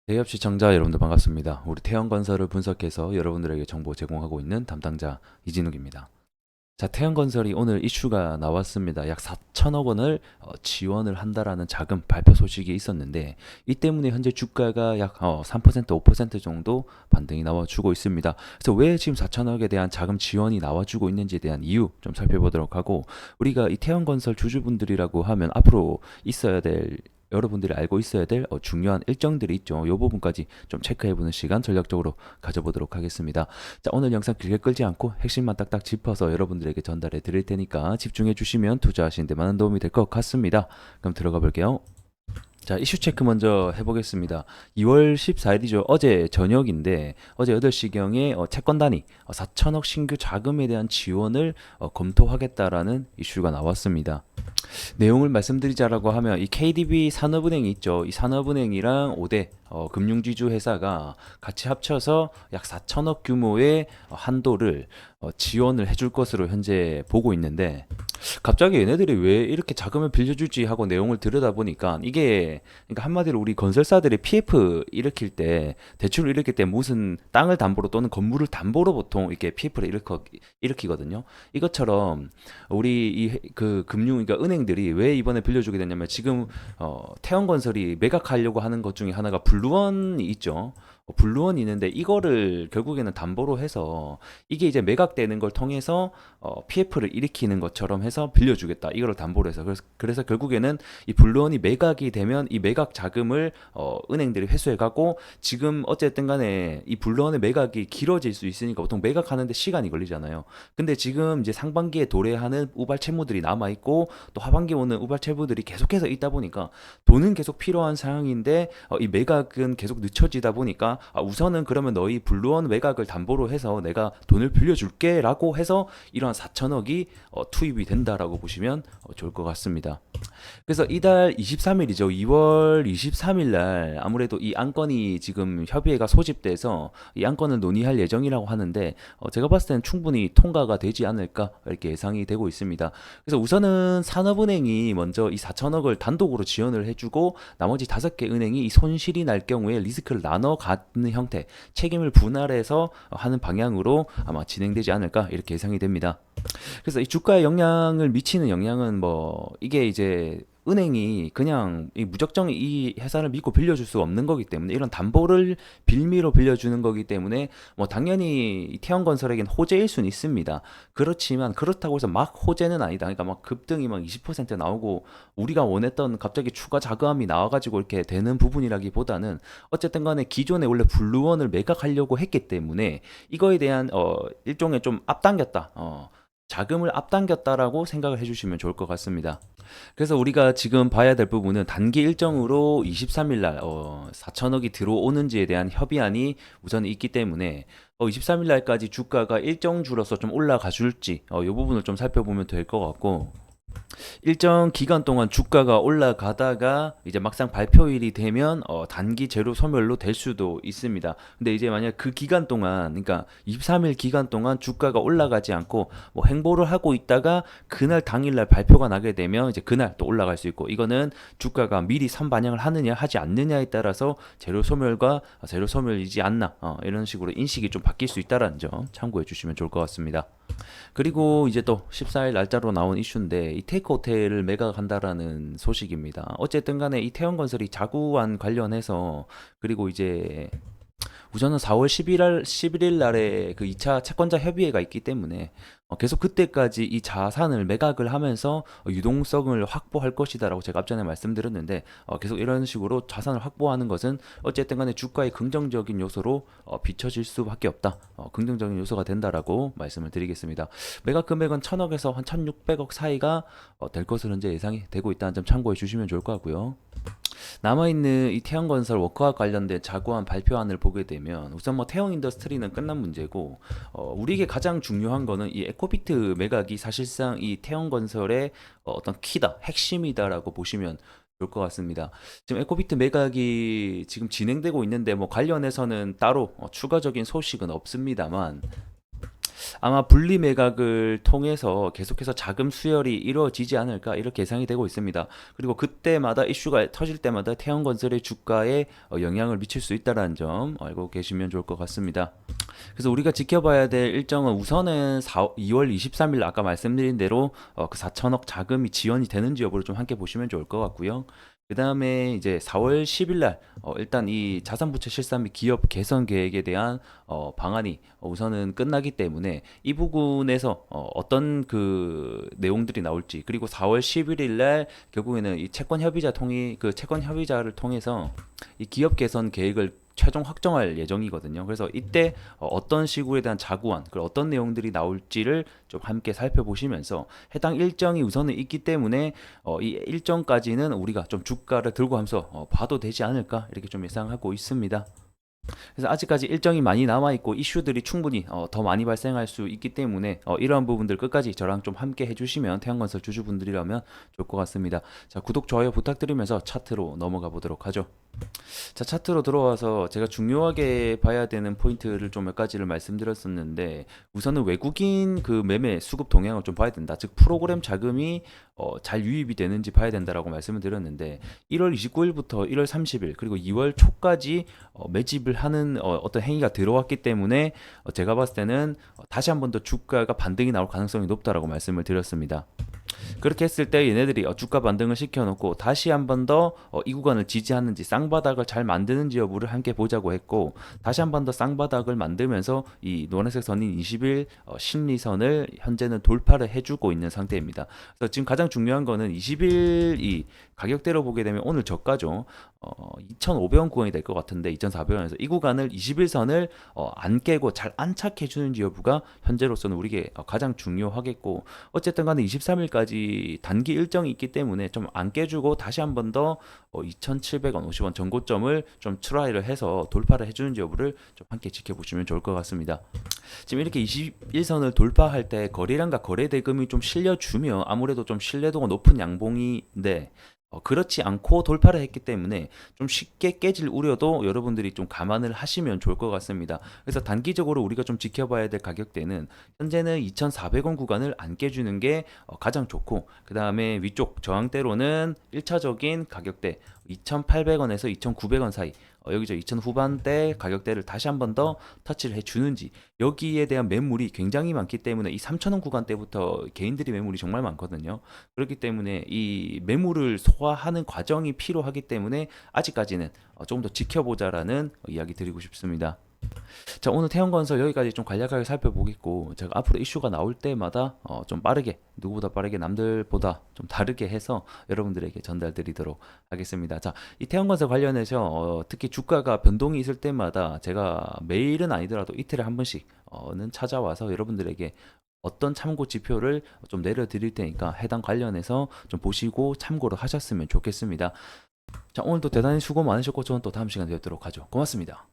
대기업 시청자 여러분들 반갑습니다. 우리 태형건설을 분석해서 여러분들에게 정보 제공하고 있는 담당자 이진욱입니다. 자, 태형건설이 오늘 이슈가 나왔습니다. 약 4천억 원을 지원을 한다라는 자금 발표 소식이 있었는데 이 때문에 현재 주가가 약 3%, 5% 정도 반등이 나와주고 있습니다. 그래서 왜 지금 4천억에 대한 자금 지원이 나와주고 있는지에 대한 이유 좀 살펴보도록 하고, 우리가 이 태형건설 주주분들이라고 하면 앞으로 있어야 될, 여러분들이 알고 있어야 될 중요한 일정들이 있죠. 이 부분까지 좀 체크해보는 시간 전략적으로 가져보도록 하겠습니다. 자, 오늘 영상 길게 끌지 않고 핵심만 딱딱 짚어서 여러분들에게 전달해 드릴 테니까 집중해 주시면 투자하시는 데 많은 도움이 될 것 같습니다. 그럼 들어가 볼게요. 자, 이슈 체크 먼저 해보겠습니다. 2월 14일이죠. 어제 저녁인데, 어제 8시경에 채권단이 4천억 신규 자금에 대한 지원을 검토하겠다라는 이슈가 나왔습니다. 내용을 말씀드리자라고 하면 이 KDB 산업은행이 있죠. 이 산업은행이랑 5대 금융지주 회사가 같이 합쳐서 약 4천억 규모의 한도를 지원을 해줄 것으로 현재 보고 있는데, 갑자기 얘네들이 왜 이렇게 자금을 빌려주지 하고 내용을 들여다보니까 이게, 그러니까 한마디로 우리 건설사들이 PF 일으킬 때, 대출을 일으킬 때 무슨 땅을 담보로 또는 건물을 담보로 보통 이렇게 PF를 일으키거든요. 이것처럼 우리 그 금융, 그러니까 은행들이 왜 이번에 빌려주게 됐냐면, 지금 태형건설이 매각하려고 하는 것 중에 하나가 블루원이 있죠. 블루원이 있는데 이거를 결국에는 담보로 해서 이게 이제 매각되는 걸 통해서 PF를 일으키는 것처럼 해서 빌려주겠다. 이거를 담보로 해서, 그래서 결국에는 이 블루원이 매각이 되면 이 매각 자금을 은행들이 회수해가고, 지금 어쨌든 간에 이 블루원의 매각이 길어질 수 있으니까 보통 매각하는데 시간이 걸리잖아요. 근데 지금 이제 상반기에 도래하는 우발 채무들이 남아 있고 또 하반기에 오는 우발 채무들이 계속해서 있다 보니까 돈은 계속 필요한 상황인데 이 매각은 계속 늦춰지다 보니까, 우선은 그러면 너희 블루원 매각을 담보로 해서 내가 돈을 빌려줄게라고 해서 이러한 4천억이 투입이 된다라고 보시면 좋을 것 같습니다. 그래서 이달 23일이죠. 2월 23일 날 아무래도 이 안건이 지금 협의회가 소집돼서 이 안건을 논의할 예정이라고 하는데, 제가 봤을 때는 충분히 통과가 되지 않을까 이렇게 예상이 되고 있습니다. 그래서 우선은 산업은행이 먼저 이 4천억을 단독으로 지원을 해주고, 나머지 5개 은행이 이 손실이 날 경우에 리스크를 나눠 갖는 형태, 책임을 분할해서 하는 방향으로 아마 진행되지 않을까 이렇게 예상이 됩니다. 그래서 이 주가에 영향을 미치는 영향은 뭐 이게 이제 은행이 그냥 이 무작정 이 회사를 믿고 빌려줄 수 없는 거기 때문에, 이런 담보를 빌미로 빌려주는 거기 때문에 뭐 당연히 이 태형건설에겐 호재일 수는 있습니다. 그렇지만 그렇다고 해서 막 호재는 아니다. 그러니까 막 급등이 막 20% 나오고 우리가 원했던 갑자기 추가 자금이 나와가지고 이렇게 되는 부분이라기보다는, 어쨌든 간에 기존에 원래 블루원을 매각하려고 했기 때문에 이거에 대한 일종의 좀 앞당겼다. 자금을 앞당겼다라고 생각을 해주시면 좋을 것 같습니다. 그래서 우리가 지금 봐야 될 부분은 단기 일정으로 23일 날 4천억이 들어오는지에 대한 협의안이 우선 있기 때문에 23일 날까지 주가가 일정 줄어서 좀 올라가 줄지 이 부분을 좀 살펴보면 될 것 같고, 일정 기간 동안 주가가 올라가다가 이제 막상 발표일이 되면 단기 재료 소멸로 될 수도 있습니다. 근데 이제 만약 그 기간 동안, 그러니까 23일 기간 동안 주가가 올라가지 않고 뭐 행보를 하고 있다가 그날 당일날 발표가 나게 되면 이제 그날 또 올라갈 수 있고, 이거는 주가가 미리 선반영을 하느냐 하지 않느냐에 따라서 재료 소멸과 재료 소멸이지 않나 이런 식으로 인식이 좀 바뀔 수 있다는 점 참고해 주시면 좋을 것 같습니다. 그리고 이제 또 14일 날짜로 나온 이슈인데, 이 테이크 호텔을 매각한다라는 소식입니다. 어쨌든 간에 이 태형건설이 자구안 관련해서, 그리고 이제 우선은 4월 11일 날에 그 2차 채권자 협의회가 있기 때문에 계속 그때까지 이 자산을 매각을 하면서 유동성을 확보할 것이다라고 제가 앞전에 말씀드렸는데, 계속 이런 식으로 자산을 확보하는 것은 어쨌든 간에 주가의 긍정적인 요소로 비춰질 수밖에 없다. 긍정적인 요소가 된다라고 말씀을 드리겠습니다. 매각 금액은 1000억에서 한 1600억 사이가 될 것으로 현재 예상이 되고 있다는 점 참고해 주시면 좋을 것 같고요. 남아있는 이 태형건설 워크와 관련된 자구안 발표안을 보게 되면, 우선 뭐 태형 인더스트리는 끝난 문제고, 우리에게 가장 중요한 거는 이 에코비트 매각이 사실상 이 태형건설의 어떤 키다, 핵심이다라고 보시면 좋을 것 같습니다. 지금 에코비트 매각이 지금 진행되고 있는데 뭐 관련해서는 따로 추가적인 소식은 없습니다만, 아마 분리 매각을 통해서 계속해서 자금 수혈이 이루어지지 않을까 이렇게 예상이 되고 있습니다. 그리고 그때마다 이슈가 터질 때마다 태형건설의 주가에 영향을 미칠 수 있다는 점 알고 계시면 좋을 것 같습니다. 그래서 우리가 지켜봐야 될 일정은 우선은 2월 23일 아까 말씀드린 대로 그 4천억 자금이 지원이 되는지 여부를 좀 함께 보시면 좋을 것 같고요. 그 다음에 이제 4월 10일 날 일단 이 자산부채 실산 및 기업 개선 계획에 대한 방안이 우선은 끝나기 때문에 이 부분에서 어떤 그 내용들이 나올지, 그리고 4월 11일 날 결국에는 이 채권 협의자 통이 그 채권 협의자를 통해서 이 기업 개선 계획을 최종 확정할 예정이거든요. 그래서 이때 어떤 시국에 대한 자구안, 그리고 어떤 내용들이 나올지를 좀 함께 살펴보시면서 해당 일정이 우선은 있기 때문에 이 일정까지는 우리가 좀 주가를 들고 하면서 봐도 되지 않을까 이렇게 좀 예상하고 있습니다. 그래서 아직까지 일정이 많이 남아있고 이슈들이 충분히 더 많이 발생할 수 있기 때문에 이러한 부분들 끝까지 저랑 좀 함께 해주시면 태양건설 주주분들이라면 좋을 것 같습니다. 자, 구독, 좋아요 부탁드리면서 차트로 넘어가 보도록 하죠. 자, 차트로 들어와서 제가 중요하게 봐야 되는 포인트를 좀 몇 가지를 말씀드렸었는데, 우선은 외국인 그 매매 수급 동향을 좀 봐야 된다. 즉 프로그램 자금이 잘 유입이 되는지 봐야 된다라고 말씀을 드렸는데, 1월 29일부터 1월 30일 그리고 2월 초까지 매집을 하는 어떤 행위가 들어왔기 때문에 제가 봤을 때는 다시 한 번 더 주가가 반등이 나올 가능성이 높다라고 말씀을 드렸습니다. 그렇게 했을 때 얘네들이 주가 반등을 시켜놓고 다시 한 번 더 이 구간을 지지하는지 쌍바닥을 잘 만드는지 여부를 함께 보자고 했고, 다시 한 번 더 쌍바닥을 만들면서 이 노란색 선인 20일 심리선을 현재는 돌파를 해주고 있는 상태입니다. 그래서 지금 가장 중요한 거는 20일 이 가격대로 보게 되면 오늘 저가죠. 2,500원 구간이 될 것 같은데 2,400원에서 이 구간을 21선을 안 깨고 잘 안착해 주는지 여부가 현재로서는 우리에게 가장 중요하겠고, 어쨌든 간에 23일까지 단기 일정이 있기 때문에 좀 안 깨주고 다시 한 번 더 2,700원 50원 전고점을 좀 트라이를 해서 돌파를 해주는지 여부를 좀 함께 지켜보시면 좋을 것 같습니다. 지금 이렇게 21선을 돌파할 때 거래량과 거래 대금이 좀 실려주면 아무래도 좀 신뢰도가 높은 양봉인데, 그렇지 않고 돌파를 했기 때문에 좀 쉽게 깨질 우려도 여러분들이 좀 감안을 하시면 좋을 것 같습니다. 그래서 단기적으로 우리가 좀 지켜봐야 될 가격대는 현재는 2,400원 구간을 안 깨주는 게 가장 좋고, 그 다음에 위쪽 저항대로는 1차적인 가격대 2,800원에서 2,900원 사이, 여기서 2,000 후반대 가격대를 다시 한 번 더 터치를 해주는지, 여기에 대한 매물이 굉장히 많기 때문에 이 3,000원 구간대부터 개인들이 매물이 정말 많거든요. 그렇기 때문에 이 매물을 소화하는 과정이 필요하기 때문에 아직까지는 조금 더 지켜보자라는 이야기 드리고 싶습니다. 자, 오늘 태형건설 여기까지 좀 간략하게 살펴보겠고, 제가 앞으로 이슈가 나올 때마다 좀 빠르게, 누구보다 빠르게 남들보다 좀 다르게 해서 여러분들에게 전달드리도록 하겠습니다. 자, 이 태형건설 관련해서 특히 주가가 변동이 있을 때마다 제가 매일은 아니더라도 이틀에 한 번씩는 찾아와서 여러분들에게 어떤 참고 지표를 좀 내려드릴 테니까 해당 관련해서 좀 보시고 참고를 하셨으면 좋겠습니다. 자, 오늘도 대단히 수고 많으셨고 저는 또 다음 시간에 뵙도록 하죠. 고맙습니다.